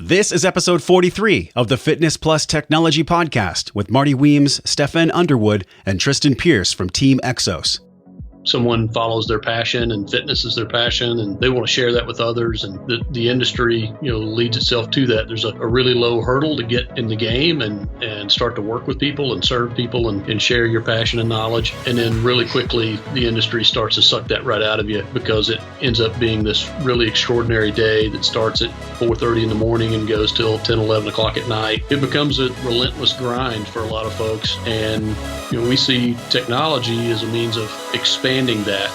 This is episode 43 of the Fitness Plus Technology Podcast with Marty Weems, Stefan Underwood, and Tristan Pierce from Team EXOS. Someone follows their passion and fitness is their passion and they want to share that with others, and the industry leads itself to that. There's a really low hurdle to get in the game and start to work with people and serve people and share your passion and knowledge, and then really quickly the industry starts to suck that right out of you because it ends up being this really extraordinary day that starts at 4:30 in the morning and goes till 10, 11 o'clock at night. It becomes a relentless grind for a lot of folks, and we see technology as a means of expanding that.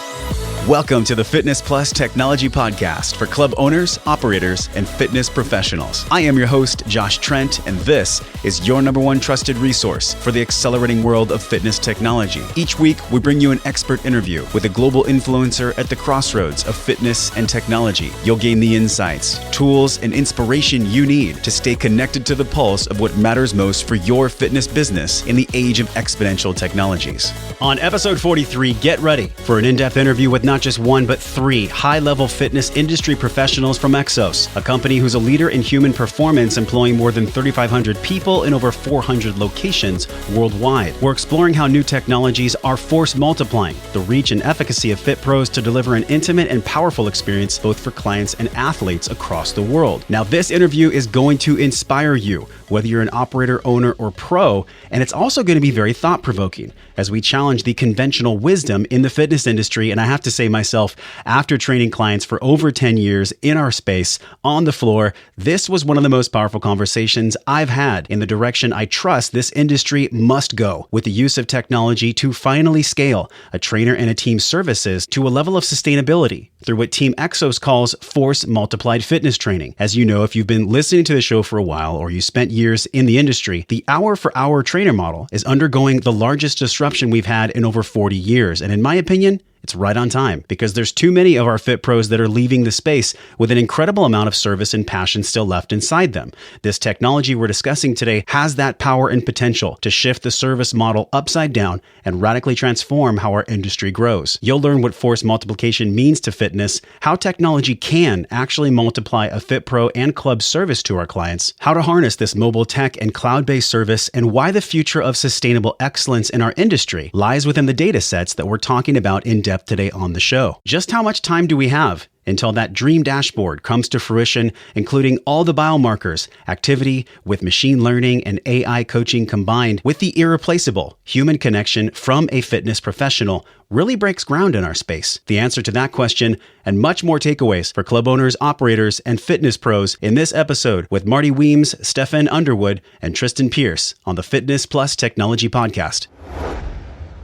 Welcome to the Fitness Plus Technology Podcast for club owners, operators, and fitness professionals. I am your host, Josh Trent, and this is your number one trusted resource for the accelerating world of fitness technology. Each week, we bring you an expert interview with a global influencer at the crossroads of fitness and technology. You'll gain the insights, tools, and inspiration you need to stay connected to the pulse of what matters most for your fitness business in the age of exponential technologies. On episode 43, get ready for an in-depth interview with not just one, but three high-level fitness industry professionals from EXOS, a company who's a leader in human performance, employing more than 3,500 people in over 400 locations worldwide. We're exploring how new technologies are force multiplying the reach and efficacy of Fit Pros to deliver an intimate and powerful experience both for clients and athletes across the world. Now, this interview is going to inspire you, whether you're an operator, owner, or pro, and it's also going to be very thought-provoking as we challenge the conventional wisdom in the fitness industry. And I have to say myself, after training clients for over 10 years in our space, on the floor, this was one of the most powerful conversations I've had in the direction I trust this industry must go, with the use of technology to finally scale a trainer and a team's services to a level of sustainability through what Team EXOS calls force multiplied fitness training. As you know, if you've been listening to the show for a while or you spent years in the industry, the hour-for-hour trainer model is undergoing the largest disruption we've had in over 40 years. And in my opinion, it's right on time, because there's too many of our fit pros that are leaving the space with an incredible amount of service and passion still left inside them. This technology we're discussing today has that power and potential to shift the service model upside down and radically transform how our industry grows. You'll learn what force multiplication means to fitness, how technology can actually multiply a fit pro and club service to our clients, how to harness this mobile tech and cloud-based service, and why the future of sustainable excellence in our industry lies within the data sets that we're talking about in depth today on the show. Just how much time do we have until that dream dashboard comes to fruition, including all the biomarkers, activity with machine learning and AI coaching combined with the irreplaceable human connection from a fitness professional really breaks ground in our space? The answer to that question and much more takeaways for club owners, operators, and fitness pros in this episode with Marty Weems, Stefan Underwood, and Tristan Pierce on the Fitness Plus Technology Podcast.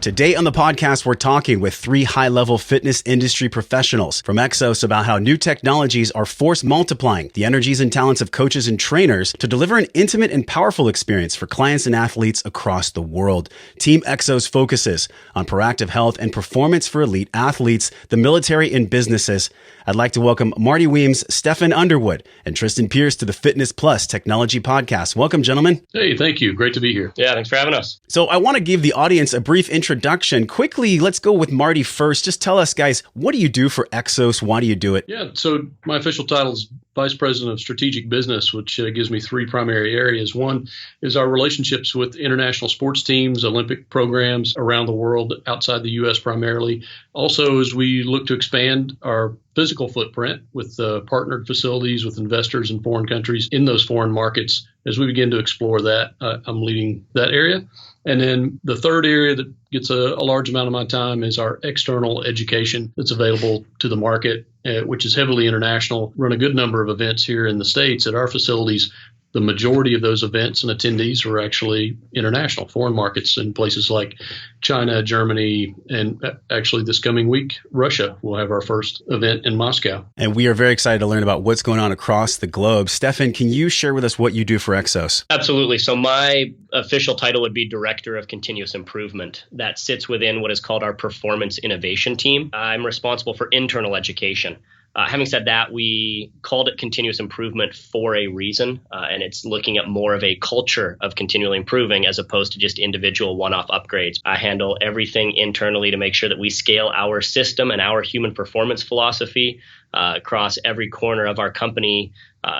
Today on the podcast, we're talking with three high-level fitness industry professionals from EXOS about how new technologies are force multiplying the energies and talents of coaches and trainers to deliver an intimate and powerful experience for clients and athletes across the world. Team EXOS focuses on proactive health and performance for elite athletes, the military, and businesses. I'd like to welcome Marty Weems, Stefan Underwood, and Tristan Pierce to the Fitness Plus Technology Podcast. Welcome, gentlemen. Hey, thank you. Great to be here. Yeah, thanks for having us. So I want to give the audience a brief introduction. Quickly, let's go with Marty first. Just tell us, guys, what do you do for EXOS? Why do you do it? Yeah, so my official title is Vice President of Strategic Business, which gives me three primary areas. One is our relationships with international sports teams, Olympic programs around the world, outside the U.S. primarily. Also, as we look to expand our physical footprint with partnered facilities with investors in foreign countries in those foreign markets, as we begin to explore that, I'm leading that area. And then the third area that gets a large amount of my time is our external education that's available to the market, which is heavily international. Run a good number of events here in the States at our facilities. The majority of those events and attendees are actually international, foreign markets in places like China, Germany, and actually this coming week, Russia will have our first event in Moscow. And we are very excited to learn about what's going on across the globe. Stefan, can you share with us what you do for EXOS? Absolutely. So my official title would be Director of Continuous Improvement. That sits within what is called our Performance Innovation Team. I'm responsible for internal education. Having said that, we called it continuous improvement for a reason, and it's looking at more of a culture of continually improving as opposed to just individual one-off upgrades. I handle everything internally to make sure that we scale our system and our human performance philosophy across every corner of our company,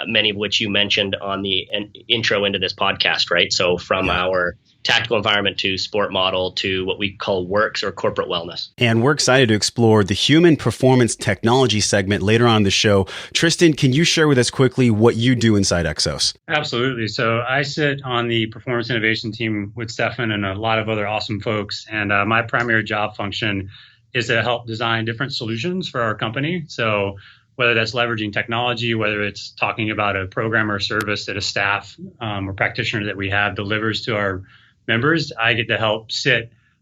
many of which you mentioned on the intro into this podcast, right? So from our tactical environment to sport model to what we call works or corporate wellness. And we're excited to explore the human performance technology segment later on in the show. Tristan, can you share with us quickly what you do inside EXOS? Absolutely. So I sit on the performance innovation team with Stefan and a lot of other awesome folks. And my primary job function is to help design different solutions for our company. So whether that's leveraging technology, whether it's talking about a program or service that a staff or practitioner that we have delivers to our members, I get to help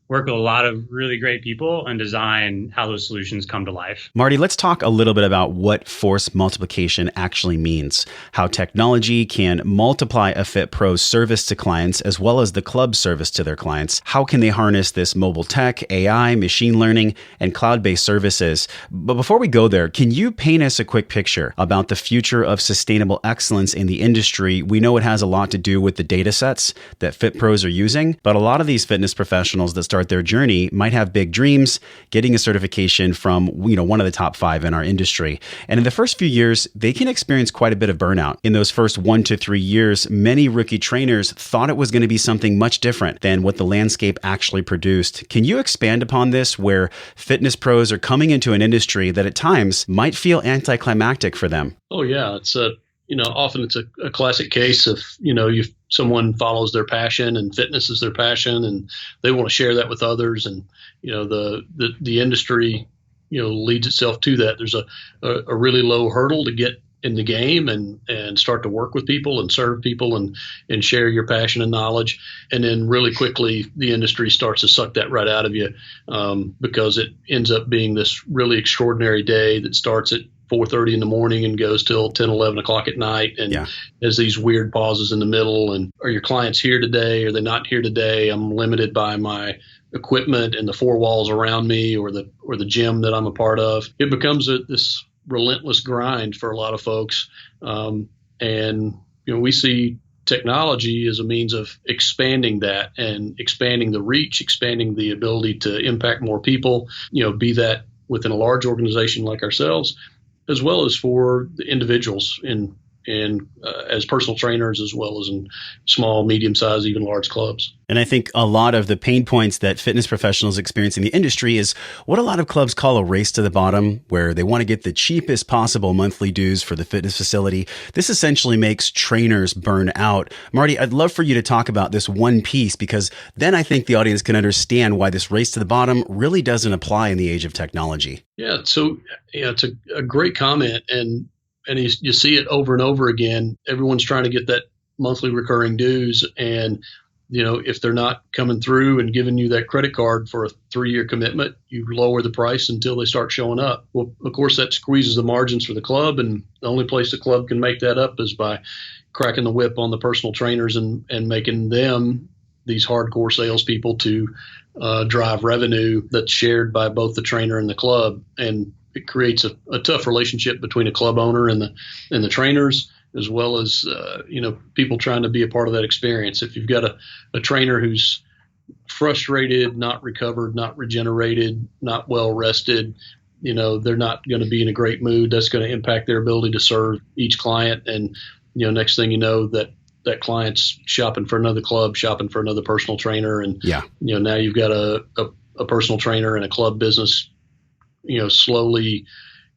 work with a lot of really great people and design how those solutions come to life. Marty, let's talk a little bit about what force multiplication actually means, how technology can multiply a Fit Pro's service to clients as well as the club's service to their clients. How can they harness this mobile tech, AI, machine learning, and cloud-based services? But before we go there, can you paint us a quick picture about the future of sustainable excellence in the industry? We know it has a lot to do with the data sets that Fit Pros are using, but a lot of these fitness professionals that start their journey might have big dreams, getting a certification from, one of the top 5 in our industry. And in the first few years, they can experience quite a bit of burnout. In those first 1 to 3 years, many rookie trainers thought it was going to be something much different than what the landscape actually produced. Can you expand upon this, where fitness pros are coming into an industry that at times might feel anticlimactic for them? Oh, yeah. It's often it's a classic case of, someone follows their passion and fitness is their passion and they want to share that with others. And, the industry, leads itself to that. There's a really low hurdle to get in the game and start to work with people and serve people and share your passion and knowledge. And then really quickly, the industry starts to suck that right out of you because it ends up being this really extraordinary day that starts at 4:30 in the morning and goes till 10, 11 o'clock at night. And there's these weird pauses in the middle. And are your clients here today? Are they not here today? I'm limited by my equipment and the 4 walls around me or the gym that I'm a part of. It becomes this relentless grind for a lot of folks. We see technology as a means of expanding that and expanding the reach, expanding the ability to impact more people, be that within a large organization like ourselves, as well as for the individuals as personal trainers, as well as in small, medium-sized, even large clubs. And I think a lot of the pain points that fitness professionals experience in the industry is what a lot of clubs call a race to the bottom, where they want to get the cheapest possible monthly dues for the fitness facility. This essentially makes trainers burn out. Marty, I'd love for you to talk about this one piece, because then I think the audience can understand why this race to the bottom really doesn't apply in the age of technology. Yeah, so it's a great comment, and you see it over and over again. Everyone's trying to get that monthly recurring dues. And, if they're not coming through and giving you that credit card for a 3-year commitment, you lower the price until they start showing up. Well, of course, that squeezes the margins for the club. And the only place the club can make that up is by cracking the whip on the personal trainers and making them these hardcore salespeople to drive revenue that's shared by both the trainer and the club. And it creates a tough relationship between a club owner and the trainers, as well as people trying to be a part of that experience. If you've got a trainer who's frustrated, not recovered, not regenerated, not well rested, they're not going to be in a great mood. That's going to impact their ability to serve each client. And next thing you know, that client's shopping for another club, shopping for another personal trainer, and now you've got a personal trainer and a club business slowly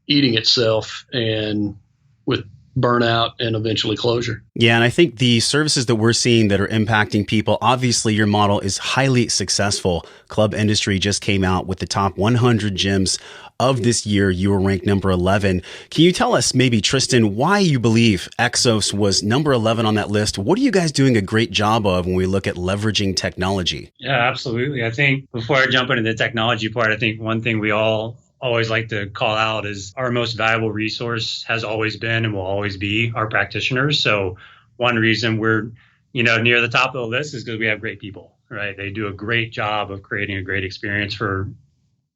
eating itself, and with burnout and eventually closure. Yeah, and I think the services that we're seeing that are impacting people, obviously your model is highly successful. Club Industry just came out with the top 100 gyms of this year. You were ranked number 11. Can you tell us, maybe Tristan, why you believe EXOS was number 11 on that list? What are you guys doing a great job of when we look at leveraging technology? Yeah, absolutely. I think before I jump into the technology part, I think one thing we all always like to call out is our most valuable resource has always been and will always be our practitioners. So one reason we're, near the top of the list is because we have great people, right? They do a great job of creating a great experience for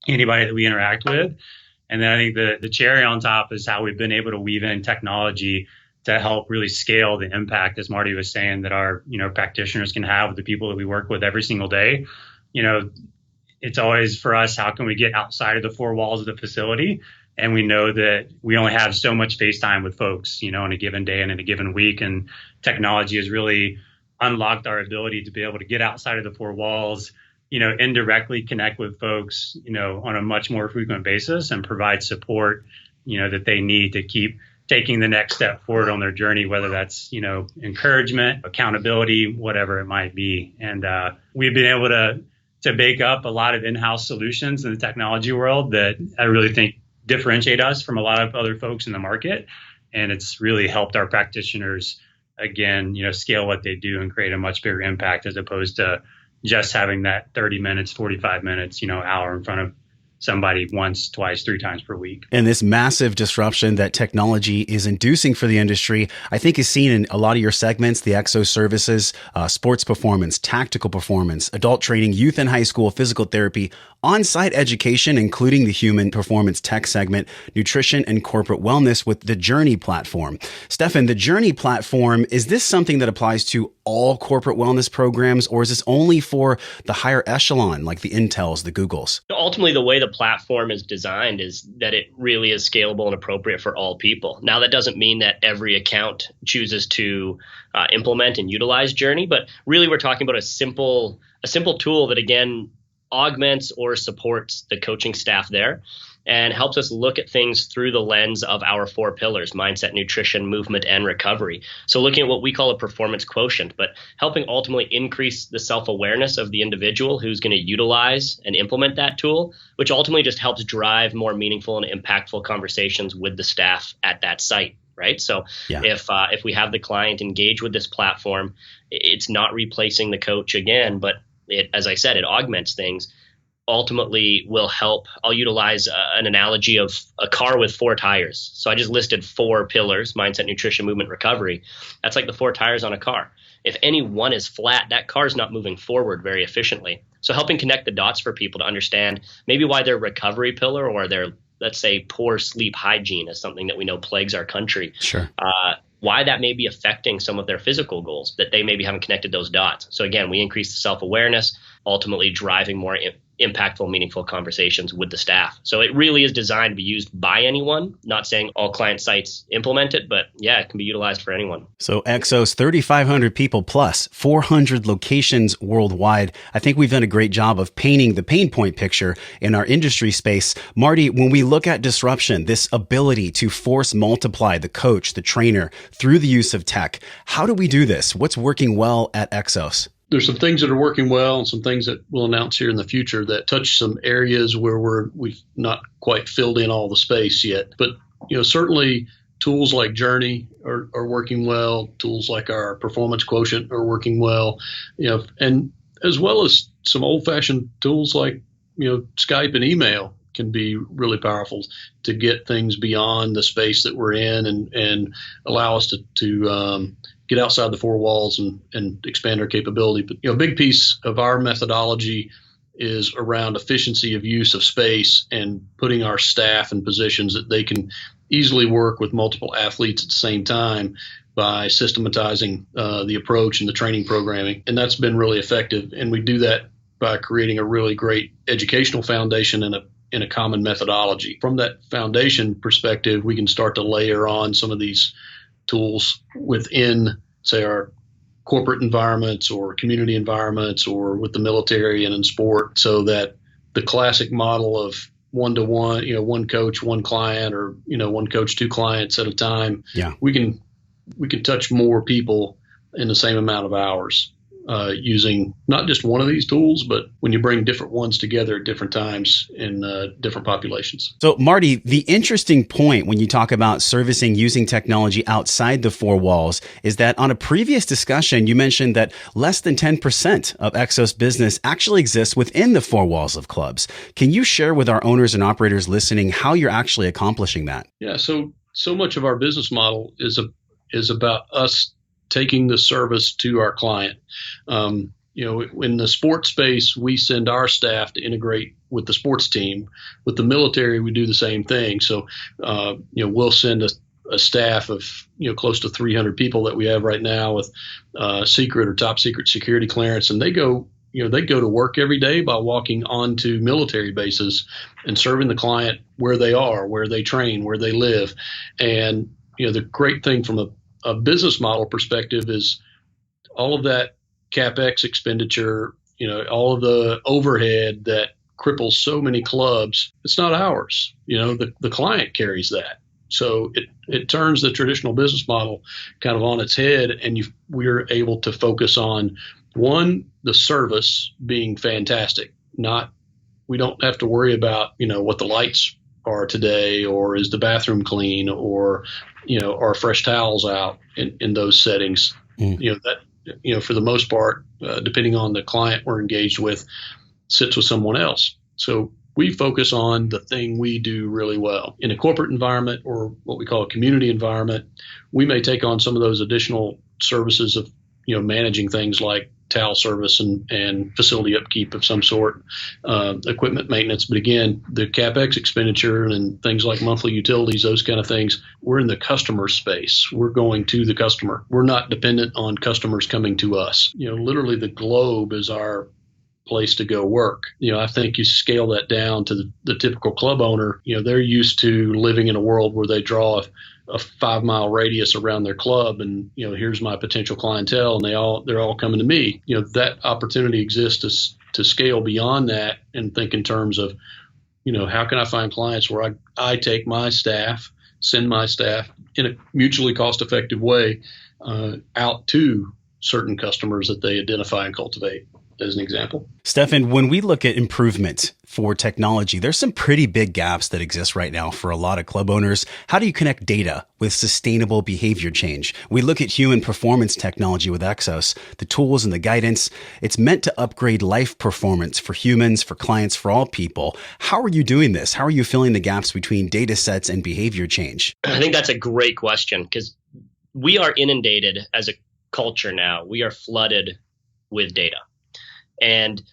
anybody that we interact with. And then I think the cherry on top is how we've been able to weave in technology to help really scale the impact, as Marty was saying, that our practitioners can have with the people that we work with every single day. It's always for us, how can we get outside of the four walls of the facility? And we know that we only have so much face time with folks, in a given day and in a given week. And technology has really unlocked our ability to be able to get outside of the four walls, indirectly connect with folks, on a much more frequent basis and provide support, that they need to keep taking the next step forward on their journey, whether that's, encouragement, accountability, whatever it might be. And we've been able to bake up a lot of in-house solutions in the technology world that I really think differentiate us from a lot of other folks in the market. And it's really helped our practitioners, again, scale what they do and create a much bigger impact as opposed to just having that 30 minutes, 45 minutes, hour in front of somebody once, twice, 3 times per week. And this massive disruption that technology is inducing for the industry, I think is seen in a lot of your segments, the EXOS services, sports performance, tactical performance, adult training, youth and high school, physical therapy, on-site education, including the human performance tech segment, nutrition and corporate wellness with the Journey platform. Stefan, the Journey platform, is this something that applies to all corporate wellness programs, or is this only for the higher echelon, like the Intels, the Googles? Ultimately, the way the platform is designed is that it really is scalable and appropriate for all people. Now, that doesn't mean that every account chooses to implement and utilize Journey, but really we're talking about a simple tool that, again, augments or supports the coaching staff there and helps us look at things through the lens of our 4 pillars: mindset, nutrition, movement, and recovery. So looking at what we call a performance quotient, but helping ultimately increase the self-awareness of the individual who's going to utilize and implement that tool, which ultimately just helps drive more meaningful and impactful conversations with the staff at that site. Right. So if we have the client engage with this platform, it's not replacing the coach again, but it, as I said, it augments things. Ultimately will help. I'll utilize an analogy of a car with 4 tires. So I just listed 4 pillars: mindset, nutrition, movement, recovery. That's like the 4 tires on a car. If any one is flat, that car is not moving forward very efficiently. So helping connect the dots for people to understand maybe why their recovery pillar or their, let's say, poor sleep hygiene is something that we know plagues our country. Sure. Why that may be affecting some of their physical goals, that they maybe haven't connected those dots. So again, we increase the self-awareness, ultimately driving more impactful, meaningful conversations with the staff. So it really is designed to be used by anyone, not saying all client sites implement it, but yeah, it can be utilized for anyone. So EXOS, 3,500 people plus 400 locations worldwide. I think we've done a great job of painting the pain point picture in our industry space. Marty, when we look at disruption, this ability to force multiply the coach, the trainer through the use of tech, how do we do this? What's working well at EXOS? There's some things that are working well and some things that we'll announce here in the future that touch some areas where we've not quite filled in all the space yet. But certainly tools like Journey are working well. Tools like our performance quotient are working well. And as well as some old-fashioned tools like Skype and email can be really powerful to get things beyond the space that we're in and allow us to get outside the 4 walls and expand our capability. But a big piece of our methodology is around efficiency of use of space and putting our staff in positions that they can easily work with multiple athletes at the same time by systematizing the approach and the training programming. And that's been really effective. And we do that by creating a really great educational foundation and a common methodology. From that foundation perspective, we can start to layer on some of these tools within, say, our corporate environments or community environments or with the military and in sport, so that the classic model of one-to-one, one coach, one client, or, one coach, 2 clients at a time, we can touch more people in the same amount of hours. Using not just one of these tools, but when you bring different ones together at different times in different populations. So, Marty, the interesting point when you talk about servicing using technology outside the 4 walls is that on a previous discussion, you mentioned that less than 10% of EXOS business actually exists within the 4 walls of clubs. Can you share with our owners and operators listening how you're actually accomplishing that? Yeah, so much of our business model is about us taking the service to our client. in the sports space, we send our staff to integrate with the sports team. With the military, we do the same thing. So, we'll send a staff of, close to 300 people that we have right now with secret or top secret security clearance. And they go to work every day by walking onto military bases and serving the client where they are, where they train, where they live. And, the great thing from a business model perspective is all of that CapEx expenditure, all of the overhead that cripples so many clubs, it's not ours. The client carries that. So it turns the traditional business model kind of on its head, and we're able to focus on, one, the service being fantastic. We don't have to worry about, what the lights are today, or is the bathroom clean, or, are fresh towels out in those settings. For the most part, depending on the client we're engaged with, sits with someone else. So we focus on the thing we do really well. In a corporate environment, or what we call a community environment, we may take on some of those additional services of, managing things like towel service and facility upkeep of some sort, equipment maintenance. But again, the CapEx expenditure and things like monthly utilities, those kind of things, we're in the customer space. We're going to the customer. We're not dependent on customers coming to us. Literally the globe is our place to go work. I think you scale that down to the typical club owner. They're used to living in a world where they draw a 5-mile radius around their club, and here's my potential clientele, and they're all coming to me. That opportunity exists to scale beyond that and think in terms of, how can I find clients where I take my staff, send my staff in a mutually cost-effective way out to certain customers that they identify and cultivate, as an example. Stefan, when we look at improvement for technology, there's some pretty big gaps that exist right now for a lot of club owners. How do you connect data with sustainable behavior change? We look at human performance technology with EXOS, the tools and the guidance. It's meant to upgrade life performance for humans, for clients, for all people. How are you doing this? How are you filling the gaps between data sets and behavior change? I think that's a great question, because we are inundated as a culture now. We are flooded with data. And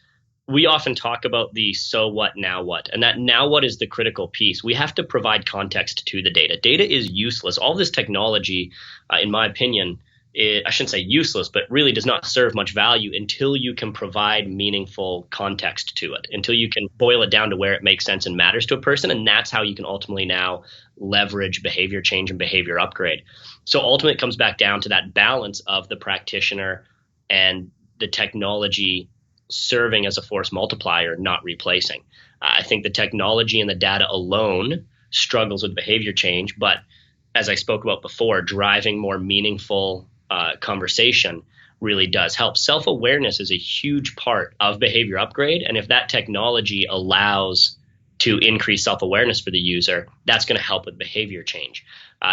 we often talk about the so what, now what, and that now what is the critical piece. We have to provide context to the data. Data is useless. All this technology, in my opinion, I shouldn't say useless, but really does not serve much value until you can provide meaningful context to it, until you can boil it down to where it makes sense and matters to a person. And that's how you can ultimately now leverage behavior change and behavior upgrade. So ultimately, it comes back down to that balance of the practitioner and the technology serving as a force multiplier, not replacing. I think the technology and the data alone struggles with behavior change, but as I spoke about before, driving more meaningful conversation really does help. Self-awareness is a huge part of behavior upgrade, and if that technology allows to increase self-awareness for the user, that's going to help with behavior change.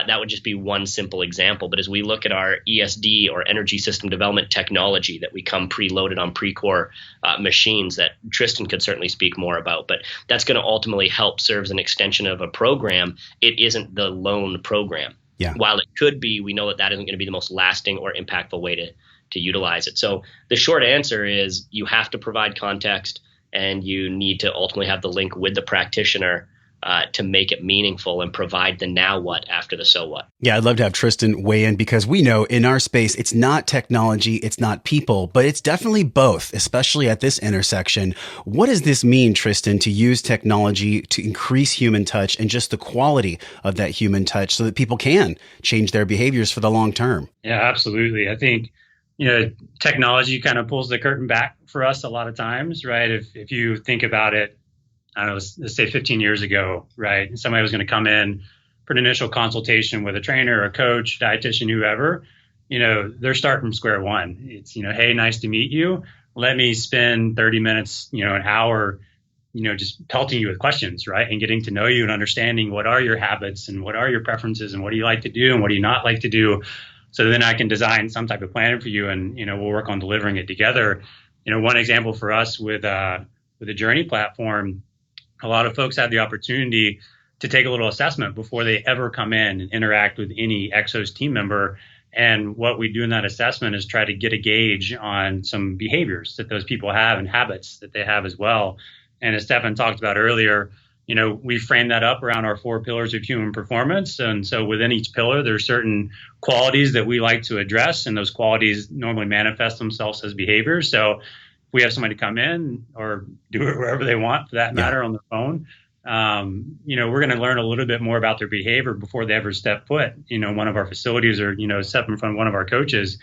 That would just be one simple example. But as we look at our ESD or energy system development technology that we come preloaded on Precor machines that Tristan could certainly speak more about, but that's going to ultimately help serve as an extension of a program. It isn't the lone program. Yeah. While it could be, we know that that isn't going to be the most lasting or impactful way to utilize it. So the short answer is you have to provide context, and you need to ultimately have the link with the practitioner to make it meaningful and provide the now what after the so what. Yeah, I'd love to have Tristan weigh in, because we know in our space, it's not technology, it's not people, but it's definitely both, especially at this intersection. What does this mean, Tristan, to use technology to increase human touch and just the quality of that human touch so that people can change their behaviors for the long term? Yeah, absolutely. I think technology kind of pulls the curtain back for us a lot of times, right? If you think about it, I don't know, let's say 15 years ago, right? Somebody was going to come in for an initial consultation with a trainer, a coach, dietitian, whoever, they're starting from square one. It's, hey, nice to meet you. Let me spend 30 minutes, an hour, just pelting you with questions, right? And getting to know you and understanding what are your habits and what are your preferences and what do you like to do and what do you not like to do. So then I can design some type of plan for you, and we'll work on delivering it together. One example for us with the Journey platform, a lot of folks have the opportunity to take a little assessment before they ever come in and interact with any EXOS team member. And what we do in that assessment is try to get a gauge on some behaviors that those people have and habits that they have as well. And as Stefan talked about earlier, we frame that up around our 4 pillars of human performance. And so within each pillar, there's certain qualities that we like to address, and those qualities normally manifest themselves as behaviors. So if we have somebody come in or do it wherever they want, for that matter, on their phone, we're going to learn a little bit more about their behavior before they ever step foot, one of our facilities or, step in front of one of our coaches.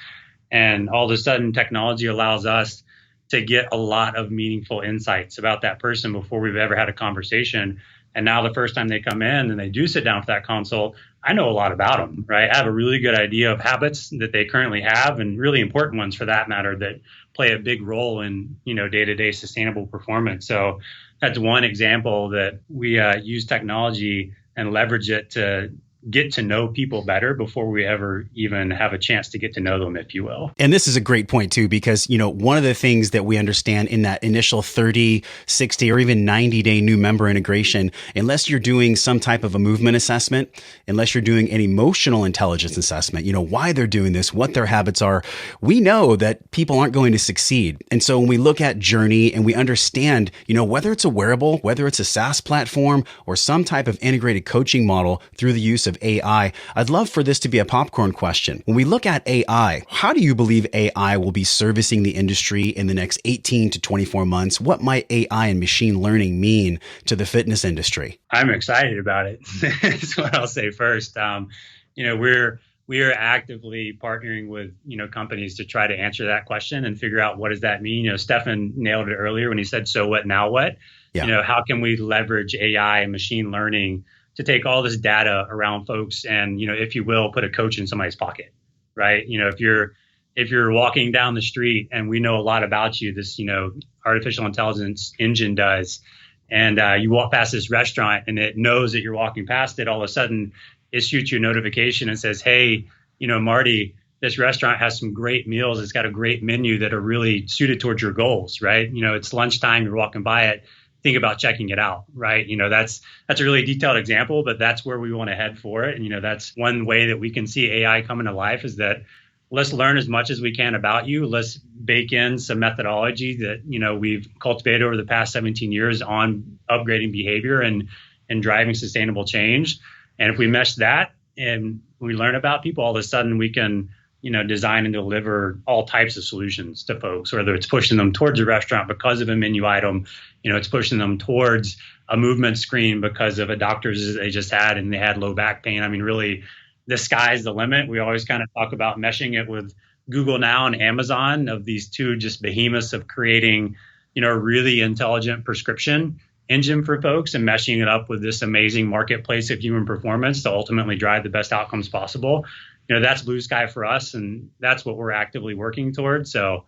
And all of a sudden, technology allows us to get a lot of meaningful insights about that person before we've ever had a conversation. And now the first time they come in and they do sit down for that consult, I know a lot about them, right? I have a really good idea of habits that they currently have, and really important ones for that matter, that play a big role in, day-to-day sustainable performance. So that's one example that we use technology and leverage it to get to know people better before we ever even have a chance to get to know them, if you will. And this is a great point too, because, one of the things that we understand in that initial 30, 60, or even 90-day new member integration, unless you're doing some type of a movement assessment, unless you're doing an emotional intelligence assessment, why they're doing this, what their habits are, we know that people aren't going to succeed. And so when we look at journey and we understand, whether it's a wearable, whether it's a SaaS platform or some type of integrated coaching model through the use of AI, I'd love for this to be a popcorn question. When we look at AI, how do you believe AI will be servicing the industry in the next 18 to 24 months? What might AI and machine learning mean to the fitness industry? I'm excited about it. That's what I'll say first. We are actively partnering with, companies to try to answer that question and figure out what does that mean. Stefan nailed it earlier when he said, so what, now what? Yeah. How can we leverage AI and machine learning to take all this data around folks and, if you will, put a coach in somebody's pocket, right? If you're walking down the street and we know a lot about you, this, artificial intelligence engine does, and you walk past this restaurant and it knows that you're walking past it, all of a sudden it shoots you a notification and says, hey, Marty, this restaurant has some great meals. It's got a great menu that are really suited towards your goals, right? It's lunchtime, you're walking by it. Think about checking it out, right? That's a really detailed example, but that's where we want to head for it. And, that's one way that we can see AI coming to life, is that let's learn as much as we can about you. Let's bake in some methodology that, we've cultivated over the past 17 years on upgrading behavior and driving sustainable change. And if we mesh that and we learn about people, all of a sudden we can, design and deliver all types of solutions to folks, whether it's pushing them towards a restaurant because of a menu item, it's pushing them towards a movement screen because of a doctor's they just had and they had low back pain. I mean, really, the sky's the limit. We always kind of talk about meshing it with Google Now and Amazon, of these two just behemoths of creating, a really intelligent prescription engine for folks and meshing it up with this amazing marketplace of human performance to ultimately drive the best outcomes possible. That's blue sky for us, and that's what we're actively working towards. So,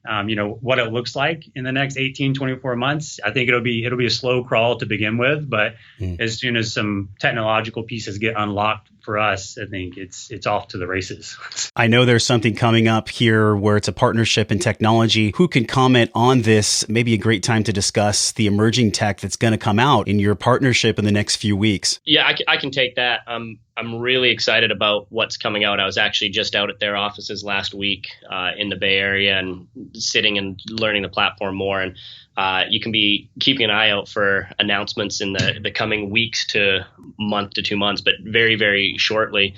what it looks like in the next 18, 24 months, I think it'll be a slow crawl to begin with, but as soon as some technological pieces get unlocked for us, I think it's off to the races. I know there's something coming up here where it's a partnership in technology. Who can comment on this? Maybe a great time to discuss the emerging tech that's going to come out in your partnership in the next few weeks. Yeah, I can take that. I'm really excited about what's coming out. I was actually just out at their offices last week in the Bay Area and sitting and learning the platform more. And you can be keeping an eye out for announcements in the coming weeks to month to 2 months, but very, very shortly.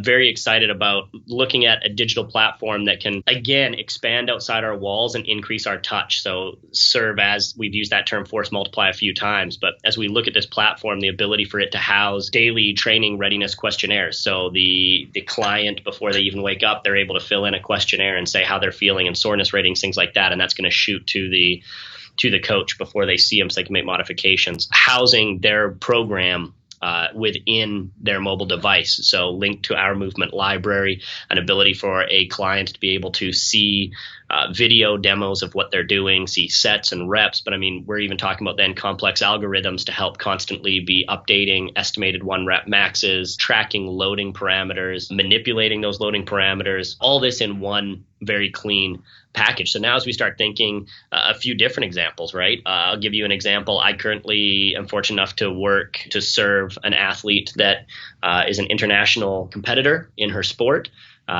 Very excited about looking at a digital platform that can, again, expand outside our walls and increase our touch. So serve as, we've used that term force multiply a few times, but as we look at this platform, the ability for it to house daily training readiness questionnaires. So the client, before they even wake up, they're able to fill in a questionnaire and say how they're feeling and soreness ratings, things like that. And that's going to shoot to the coach before they see them so they can make modifications. Housing their program within their mobile device. So linked to our movement library, an ability for a client to be able to see video demos of what they're doing, see sets and reps. But I mean, we're even talking about then complex algorithms to help constantly be updating estimated 1 rep maxes, tracking loading parameters, manipulating those loading parameters, all this in one very clean package. So now as we start thinking a few different examples, right? I'll give you an example. I currently am fortunate enough to work to serve an athlete that is an international competitor in her sport.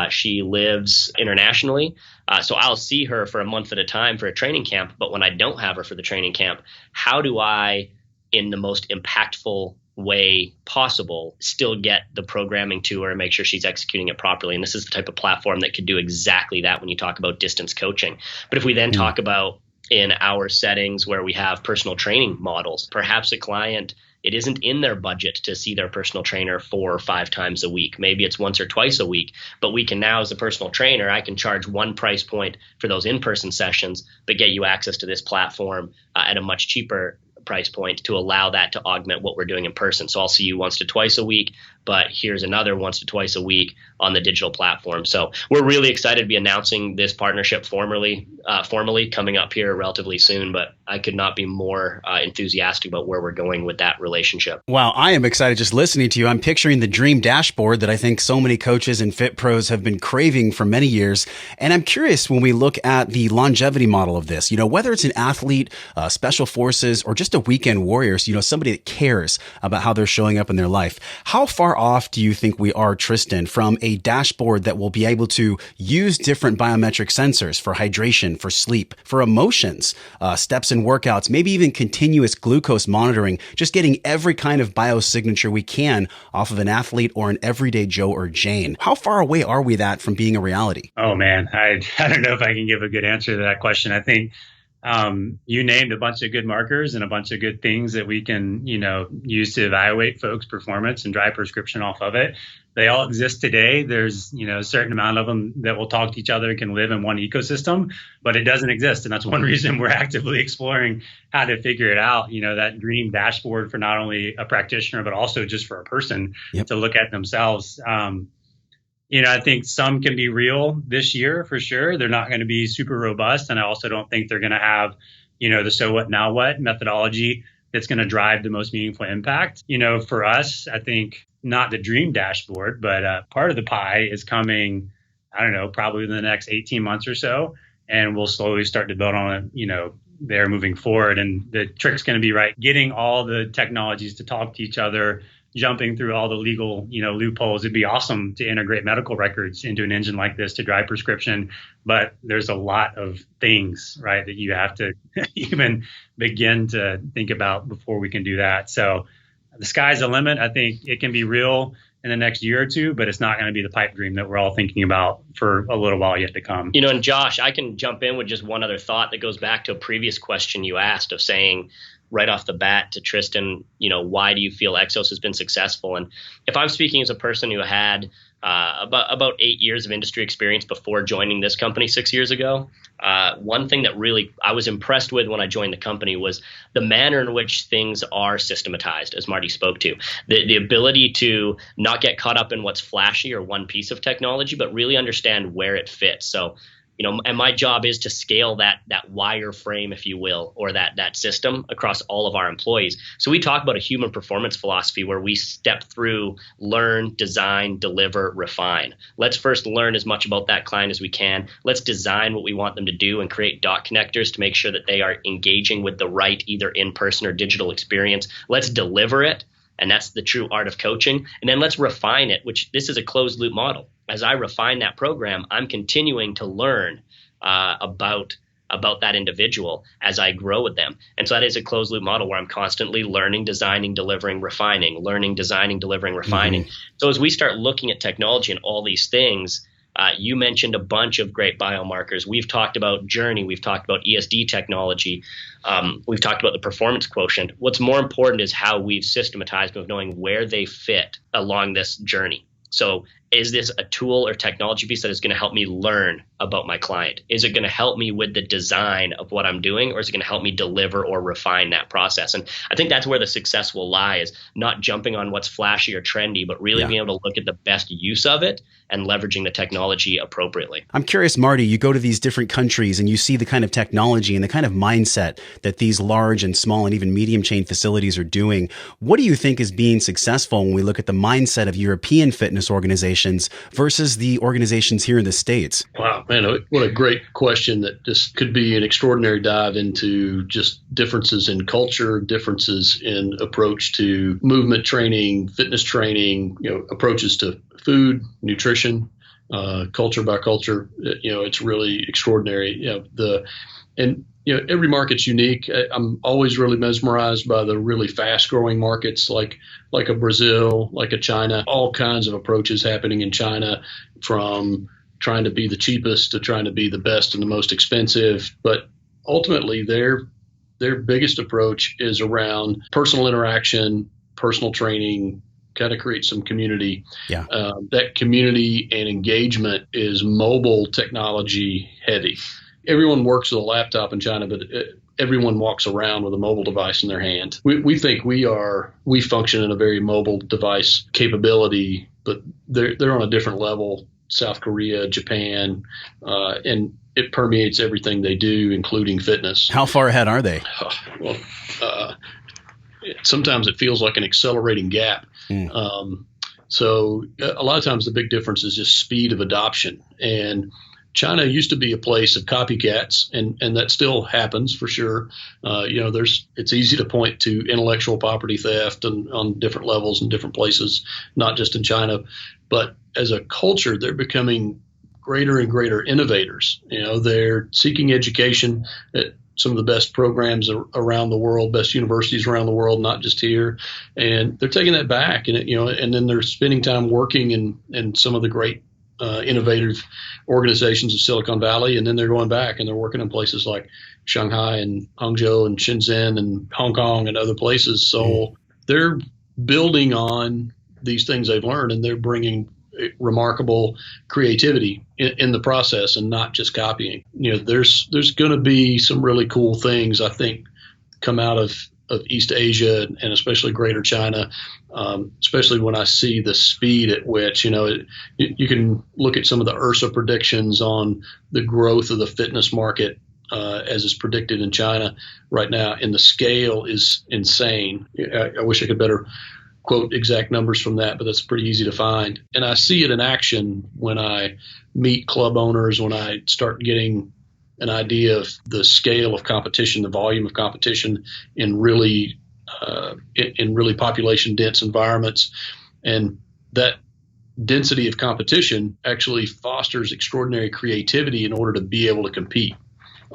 She lives internationally. So I'll see her for a month at a time for a training camp. But when I don't have her for the training camp, how do I, in the most impactful way possible, still get the programming to her and make sure she's executing it properly? And this is the type of platform that could do exactly that when you talk about distance coaching. But if we then talk about in our settings where we have personal training models, perhaps a client, it isn't in their budget to see their personal trainer 4 or 5 times a week. Maybe it's once or twice a week, but we can now, as a personal trainer, I can charge one price point for those in-person sessions, but get you access to this platform at a much cheaper price point to allow that to augment what we're doing in person. So I'll see you once to twice a week, but here's another once to twice a week on the digital platform. So we're really excited to be announcing this partnership formally coming up here relatively soon, but I could not be more enthusiastic about where we're going with that relationship. Wow, I am excited just listening to you. I'm picturing the dream dashboard that I think so many coaches and fit pros have been craving for many years. And I'm curious, when we look at the longevity model of this, whether it's an athlete, special forces, or just a weekend warrior, somebody that cares about how they're showing up in their life, how far off do you think we are, Tristan, from a dashboard that will be able to use different biometric sensors for hydration, for sleep, for emotions, steps and workouts, maybe even continuous glucose monitoring, just getting every kind of biosignature we can off of an athlete or an everyday Joe or Jane? How far away are we from being a reality? Oh man, I don't know if I can give a good answer to that question. I think you named a bunch of good markers and a bunch of good things that we can, use to evaluate folks' performance and drive prescription off of it. They all exist today. There's, a certain amount of them that will talk to each other, can live in one ecosystem, but it doesn't exist. And that's one reason we're actively exploring how to figure it out. That dream dashboard for not only a practitioner, but also just for a person to look at themselves. I think some can be real this year for sure. They're not going to be super robust. And I also don't think they're going to have, the so what, now what methodology that's going to drive the most meaningful impact. For us, I think not the dream dashboard, but part of the pie is coming, I don't know, probably in the next 18 months or so. And we'll slowly start to build on it, there moving forward. And the trick's going to be getting all the technologies to talk to each other, jumping through all the legal, loopholes. It'd be awesome to integrate medical records into an engine like this to drive prescription. But there's a lot of things, that you have to even begin to think about before we can do that. So the sky's the limit. I think it can be real in the next year or two, but it's not going to be the pipe dream that we're all thinking about for a little while yet to come. And Josh, I can jump in with just one other thought that goes back to a previous question you asked of saying, right off the bat to Tristan, why do you feel EXOS has been successful? And if I'm speaking as a person who had about 8 years of industry experience before joining this company 6 years ago, one thing that really I was impressed with when I joined the company was the manner in which things are systematized, as Marty spoke to. The ability to not get caught up in what's flashy or one piece of technology, but really understand where it fits. So and my job is to scale that wireframe, if you will, or that system across all of our employees. So we talk about a human performance philosophy where we step through, learn, design, deliver, refine. Let's first learn as much about that client as we can. Let's design what we want them to do and create dot connectors to make sure that they are engaging with the right either in-person or digital experience. Let's deliver it. And that's the true art of coaching. And then let's refine it, which this is a closed loop model. As I refine that program, I'm continuing to learn about that individual as I grow with them. And so that is a closed loop model where I'm constantly learning, designing, delivering, refining, learning, designing, delivering, refining. Mm-hmm. So as we start looking at technology and all these things, you mentioned a bunch of great biomarkers. We've talked about journey. We've talked about ESD technology. We've talked about the performance quotient. What's more important is how we've systematized of knowing where they fit along this journey. So is this a tool or technology piece that is going to help me learn about my client? Is it going to help me with the design of what I'm doing, or is it going to help me deliver or refine that process? And I think that's where the success will lie, is not jumping on what's flashy or trendy, but really being able to look at the best use of it and leveraging the technology appropriately. I'm curious, Marty, you go to these different countries and you see the kind of technology and the kind of mindset that these large and small and even medium chain facilities are doing. What do you think is being successful when we look at the mindset of European fitness organizations versus the organizations here in the States? Wow, man, what a great question that just could be an extraordinary dive into just differences in culture, differences in approach to movement training, fitness training, approaches to food, nutrition, culture by culture, it's really extraordinary. Every market's unique. I'm always really mesmerized by the really fast growing markets like a Brazil, like a China, all kinds of approaches happening in China, from trying to be the cheapest to trying to be the best and the most expensive. But ultimately their biggest approach is around personal interaction, personal training, kind of create some community. Yeah. That community and engagement is mobile technology heavy. Everyone works with a laptop in China, but everyone walks around with a mobile device in their hand. We think we function in a very mobile device capability, but they're on a different level. South Korea, Japan, and it permeates everything they do, including fitness. How far ahead are they? Well, sometimes it feels like an accelerating gap. So a lot of times the big difference is just speed of adoption. And China used to be a place of copycats, and that still happens for sure. It's easy to point to intellectual property theft and on different levels in different places, not just in China. But as a culture, they're becoming greater and greater innovators. They're seeking education at some of the best programs around the world, best universities around the world, not just here. And they're taking that back, and then they're spending time working in some of the great innovative organizations of Silicon Valley, and then they're going back and they're working in places like Shanghai and Hangzhou and Shenzhen and Hong Kong and other places. So they're building on these things they've learned, and they're bringing remarkable creativity in the process and not just copying. There's going to be some really cool things, I think, come out of East Asia and especially Greater China, especially when I see the speed at which, you can look at some of the URSA predictions on the growth of the fitness market as is predicted in China right now, and the scale is insane. I wish I could better quote exact numbers from that, but that's pretty easy to find. And I see it in action when I meet club owners, when I start getting an idea of the scale of competition, the volume of competition in really population dense environments. And that density of competition actually fosters extraordinary creativity in order to be able to compete.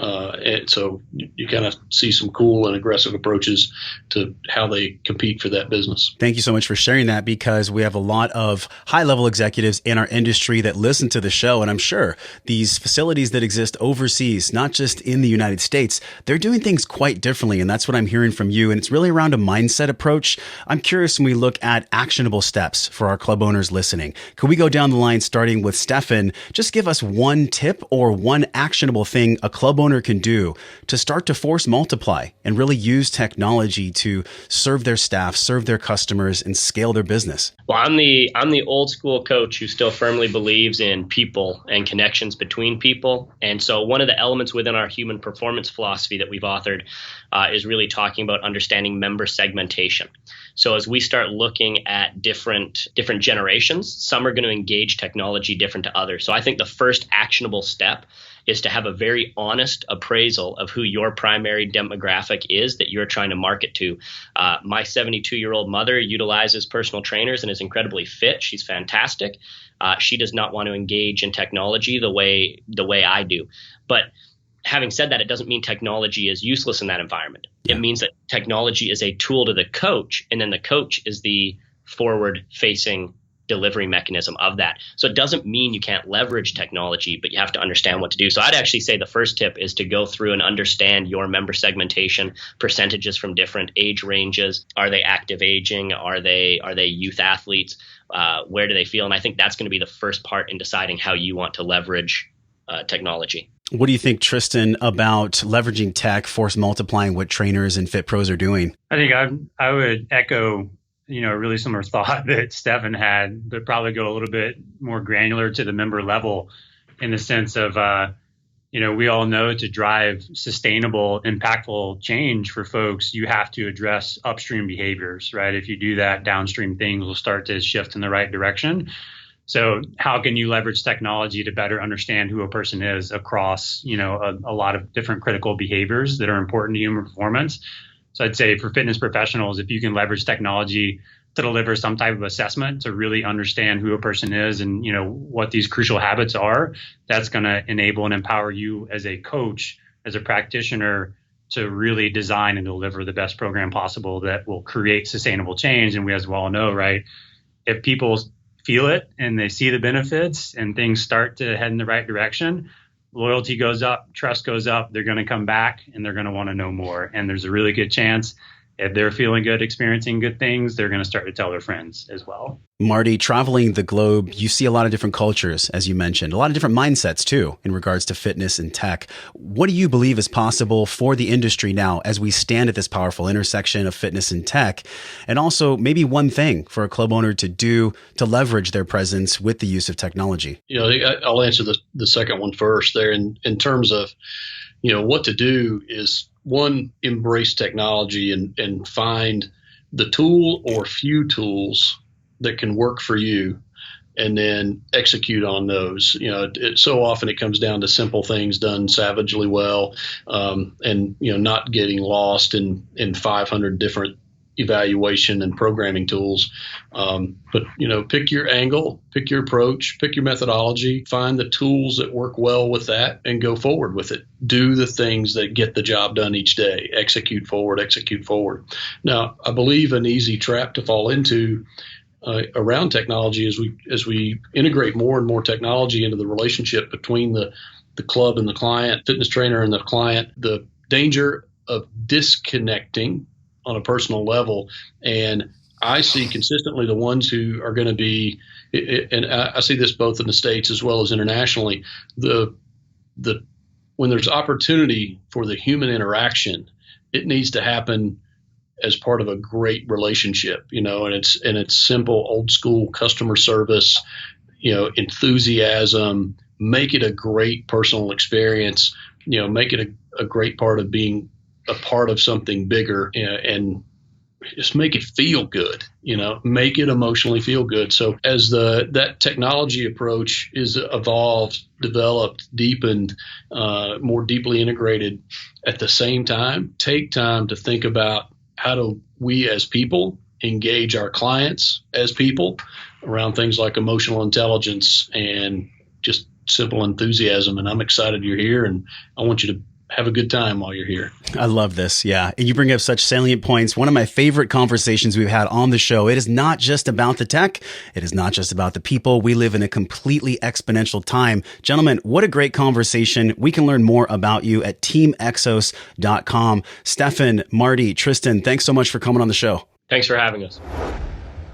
And so you kind of see some cool and aggressive approaches to how they compete for that business. Thank you so much for sharing that, because we have a lot of high-level executives in our industry that listen to the show. And I'm sure these facilities that exist overseas, not just in the United States, they're doing things quite differently. And that's what I'm hearing from you. And it's really around a mindset approach. I'm curious, when we look at actionable steps for our club owners listening, could we go down the line starting with Stefan? Just give us one tip or one actionable thing a club owner can do to start to force multiply and really use technology to serve their staff, serve their customers, and scale their business. Well, I'm the old school coach who still firmly believes in people and connections between people. And so one of the elements within our human performance philosophy that we've authored is really talking about understanding member segmentation. So as we start looking at different generations, some are going to engage technology different to others. So I think the first actionable step is to have a very honest appraisal of who your primary demographic is that you're trying to market to. My 72-year-old mother utilizes personal trainers and is incredibly fit. She's fantastic. She does not want to engage in technology the way I do. But having said that, it doesn't mean technology is useless in that environment. Yeah. It means that technology is a tool to the coach, and then the coach is the forward-facing delivery mechanism of that. So it doesn't mean you can't leverage technology, but you have to understand what to do. So I'd actually say the first tip is to go through and understand your member segmentation, percentages from different age ranges. Are they active aging? Are they youth athletes? Where do they feel? And I think that's going to be the first part in deciding how you want to leverage technology. What do you think, Tristan, about leveraging tech, force multiplying what trainers and fit pros are doing? I think I would echo really similar thought that Stefan had, but probably go a little bit more granular to the member level, in the sense of, we all know to drive sustainable, impactful change for folks, you have to address upstream behaviors, right? If you do that, downstream things will start to shift in the right direction. So how can you leverage technology to better understand who a person is across, a lot of different critical behaviors that are important to human performance? So I'd say for fitness professionals, if you can leverage technology to deliver some type of assessment to really understand who a person is and, what these crucial habits are. That's going to enable and empower you as a coach, as a practitioner, to really design and deliver the best program possible that will create sustainable change. And we as well know, right, if people feel it and they see the benefits and things start to head in the right direction, loyalty goes up, trust goes up, they're going to come back and they're going to want to know more. And there's a really good chance if they're feeling good, experiencing good things, they're going to start to tell their friends as well. Marty, traveling the globe, you see a lot of different cultures, as you mentioned, a lot of different mindsets too, in regards to fitness and tech. What do you believe is possible for the industry now as we stand at this powerful intersection of fitness and tech? And also maybe one thing for a club owner to do to leverage their presence with the use of technology. I'll answer the second one first there in terms of, what to do is, one, embrace technology and find the tool or few tools that can work for you, and then execute on those. So often it comes down to simple things done savagely well, and not getting lost in 500 different evaluation and programming tools. But pick your angle, pick your approach, pick your methodology, find the tools that work well with that, and go forward with it. Do the things that get the job done each day. Execute forward. Now, I believe an easy trap to fall into around technology as we integrate more and more technology into the relationship between the club and the client, fitness trainer and the client, the danger of disconnecting on a personal level. And I see consistently the ones who are going to be, and I see this both in the States as well as internationally, when there's opportunity for the human interaction, it needs to happen as part of a great relationship, and it's simple, old school customer service, enthusiasm, make it a great personal experience, make it a great part of being a part of something bigger, and just make it feel good, make it emotionally feel good. So as that technology approach is evolved, developed, deepened, more deeply integrated, at the same time, take time to think about how do we as people engage our clients as people around things like emotional intelligence and just simple enthusiasm. And I'm excited you're here, and I want you to have a good time while you're here. I love this. Yeah. You bring up such salient points. One of my favorite conversations we've had on the show. It is not just about the tech. It is not just about the people. We live in a completely exponential time. Gentlemen, what a great conversation. We can learn more about you at teamexos.com. Stefan, Marty, Tristan, thanks so much for coming on the show. Thanks for having us.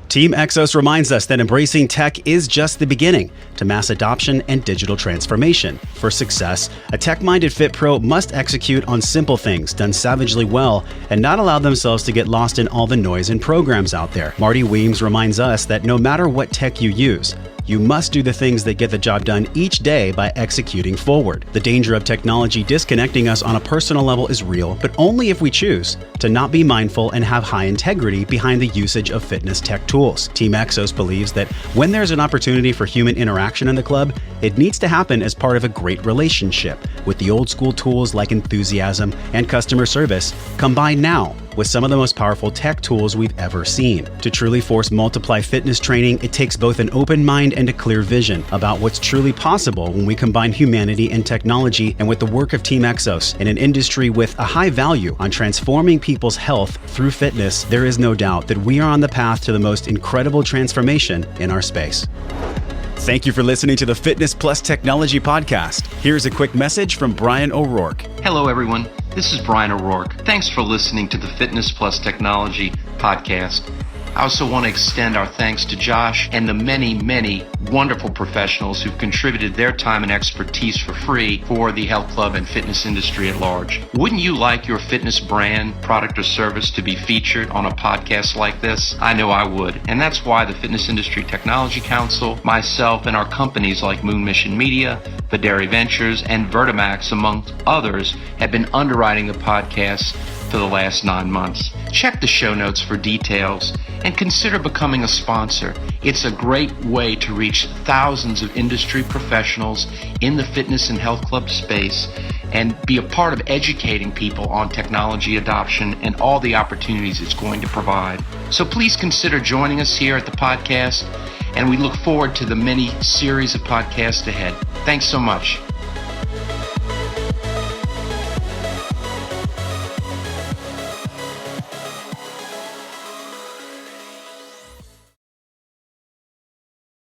Team EXOS reminds us that embracing tech is just the beginning to mass adoption and digital transformation. For success, a tech-minded Fit Pro must execute on simple things done savagely well and not allow themselves to get lost in all the noise and programs out there. Marty Weems reminds us that no matter what tech you use, you must do the things that get the job done each day by executing forward. The danger of technology disconnecting us on a personal level is real, but only if we choose to not be mindful and have high integrity behind the usage of fitness tech tools. Team EXOS believes that when there's an opportunity for human interaction in the club, it needs to happen as part of a great relationship with the old school tools like enthusiasm and customer service combined now with some of the most powerful tech tools we've ever seen. To truly force multiply fitness training, it takes both an open mind and a clear vision about what's truly possible when we combine humanity and technology. And with the work of Team EXOS in an industry with a high value on transforming people's health through fitness, there is no doubt that we are on the path to the most incredible transformation in our space. Thank you for listening to the Fitness Plus Technology Podcast. Here's a quick message from Brian O'Rourke. Hello, everyone. This is Brian O'Rourke. Thanks for listening to the Fitness Plus Technology Podcast. I also want to extend our thanks to Josh and the many, many wonderful professionals who've contributed their time and expertise for free for the health club and fitness industry at large. Wouldn't you like your fitness brand, product, or service to be featured on a podcast like this? I know I would. And that's why the Fitness Industry Technology Council, myself, and our companies like Moon Mission Media, Videri Ventures, and Vertimax, among others, have been underwriting the podcast for the last 9 months. Check the show notes for details and consider becoming a sponsor. It's a great way to reach thousands of industry professionals in the fitness and health club space and be a part of educating people on technology adoption and all the opportunities it's going to provide. So please consider joining us here at the podcast, and we look forward to the many series of podcasts ahead. Thanks so much.